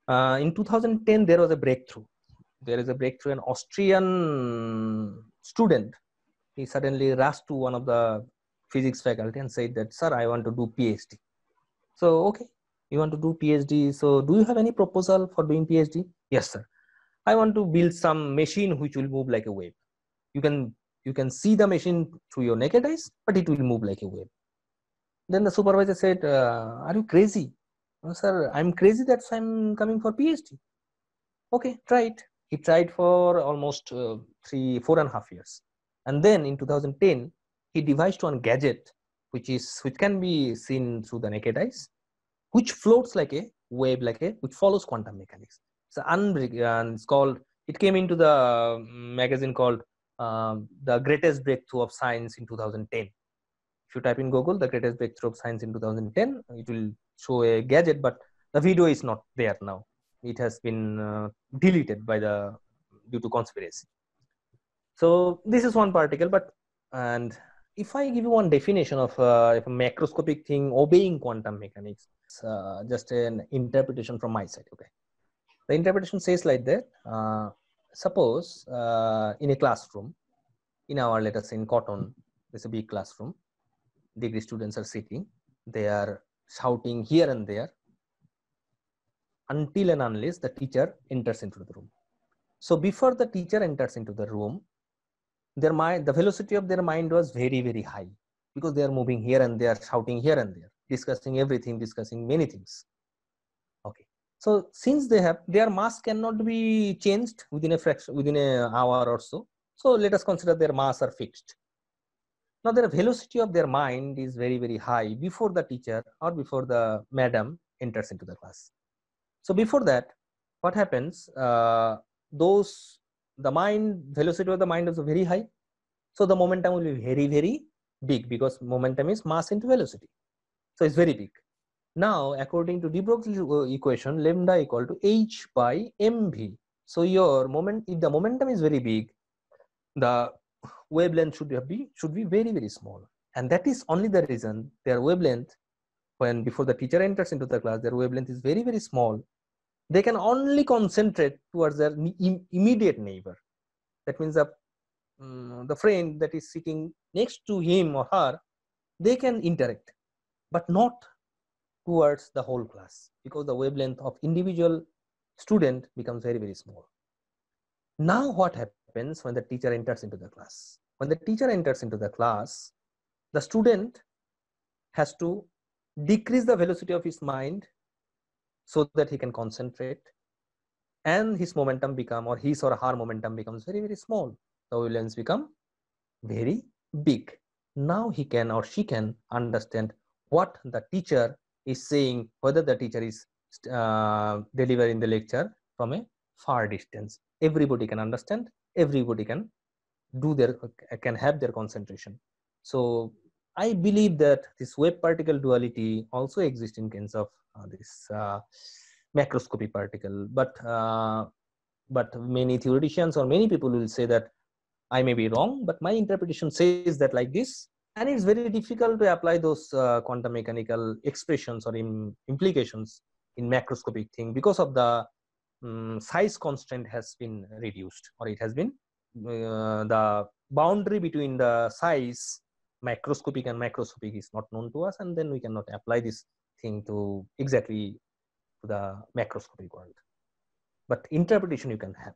In 2010, there was a breakthrough. There is a breakthrough. An Austrian student, he suddenly rushed to one of the physics faculty and said that, sir, I want to do PhD. So, okay, you want to do PhD. So do you have any proposal for doing PhD? Yes, sir. I want to build some machine which will move like a wave. You can see the machine through your naked eyes, but it will move like a wave. Then the supervisor said, are you crazy? No, sir, I'm crazy. That's why I'm coming for PhD. Okay, try it. He tried for almost 4.5 years. And then in 2010, he devised one gadget which can be seen through the naked eyes, which floats like a wave, which follows quantum mechanics. So it's called, it came into the magazine called the greatest breakthrough of science in 2010. If you type in Google, the greatest breakthrough of science in 2010, it will show a gadget, but the video is not there now. It has been deleted due to conspiracy. So this is one particle, and if I give you one definition of a macroscopic thing obeying quantum mechanics, just an interpretation from my side. Okay, the interpretation says like that. Suppose in a classroom, in our, let us say in Cotton, there's a big classroom. Degree students are sitting. They are shouting here and there until and unless the teacher enters into the room. So before the teacher enters into the room, the velocity of their mind was very, very high, because they are moving here and there, shouting here and there, discussing everything, discussing many things. Okay. So since their mass cannot be changed within an hour or so. So let us consider their mass are fixed. Now the velocity of their mind is very, very high before the teacher or before the madam enters into the class. So before that, what happens? The velocity of the mind is very high. So the momentum will be very, very big, because momentum is mass into velocity. So it's very big. Now, according to de Broglie's equation, lambda equal to h by mv. So if the momentum is very big, the wavelength should be very, very small. And that is only the reason their wavelength, when before the teacher enters into the class, their wavelength is very, very small. They can only concentrate towards their immediate neighbor. That means the friend that is sitting next to him or her, they can interact, but not towards the whole class, because the wavelength of individual student becomes very, very small. Now what happens when the teacher enters into the class? When the teacher enters into the class, the student has to decrease the velocity of his mind so that he can concentrate, and his momentum or his or her momentum becomes very, very small. The wavelengths become very big. Now he can or she can understand what the teacher is saying, whether the teacher is delivering the lecture from a far distance. Everybody can understand, everybody can have their concentration. So I believe that this wave particle duality also exists in case of this macroscopic particle, but many theoreticians or many people will say that I may be wrong, but my interpretation says that like this, and it's very difficult to apply those quantum mechanical expressions or implications in macroscopic thing, because of the size constraint has been reduced, or it has been the boundary between the size macroscopic and macroscopic is not known to us, and then we cannot apply this thing to exactly to the macroscopic world. But interpretation you can have.